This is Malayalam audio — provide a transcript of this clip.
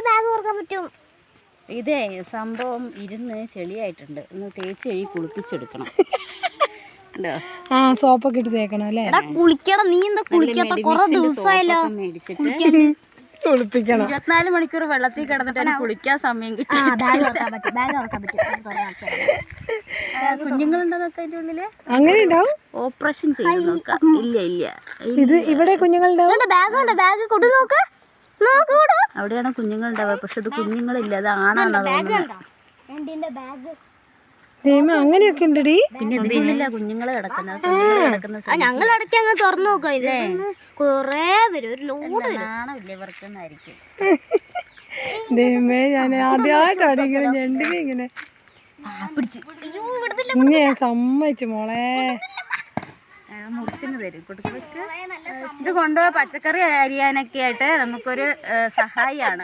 ബാഗ് തുറക്കാൻ പറ്റും. ഇതേ സംഭവം ഇരുന്ന് ചെളിയായിട്ടുണ്ട്, ഒന്ന് തേച്ച് കഴുകി കുളിപ്പിച്ചെടുക്കണം. ആ സോപ്പൊക്കെ ഇട്ട് തേക്കണം അല്ലേ? കുളിക്കണം. നീ എന്താ കുളിക്കാത്ത? കുറെ ദിവസമായല്ലോ മേടിച്ചിട്ട് കുളിപ്പിക്കണം. 24 മണിക്കൂർ വെള്ളത്തിൽ കിടന്നിട്ട് കുളിക്കാൻ സമയം കിട്ടും. കുഞ്ഞുങ്ങളുണ്ടെന്നൊക്കെ അതിന്റെ ഉള്ളില് അങ്ങനെ ഉണ്ടാവും. ഓപ്പറേഷൻ ചെയ്ത് നോക്കാം. ഇല്ല ഇത് ഇവിടെ കുഞ്ഞുങ്ങളുണ്ടാവും. ബാഗ് കൊടു നോക്ക്. അവിടെയാണ് കുഞ്ഞുങ്ങളുണ്ടാവുക. പക്ഷെ ഇത് കുഞ്ഞുങ്ങളില്ല, അത് ആണാണ് തോന്നുന്നത്. അങ്ങനെയൊക്കെ ഉണ്ടടി. പിന്നെ ഇതിനുള്ളില്ല കുഞ്ഞുങ്ങള് കിടക്കുന്നത്. ഞങ്ങൾ ഇടയ്ക്ക് അങ്ങ് തുറന്നു നോക്കാം. ഇല്ലേ കൊറേ പേര്, ഒരു ലോഡ് ആണല്ലേ ഇവർക്കെന്നായിരിക്കും. ദൈവമേ, ഞാൻ ആദ്യമായിട്ടാണ് ഇങ്ങനെ ഞണ്ടിനെ ഇങ്ങനെ ഇനി ഞാൻ സമ്മതിച്ചു മോളെ. മുറിച്ചിന് തരും. ഇത് കൊണ്ടുപോയി പച്ചക്കറി അരിയാനൊക്കെ ആയിട്ട് നമുക്കൊരു സഹായിയാണ്.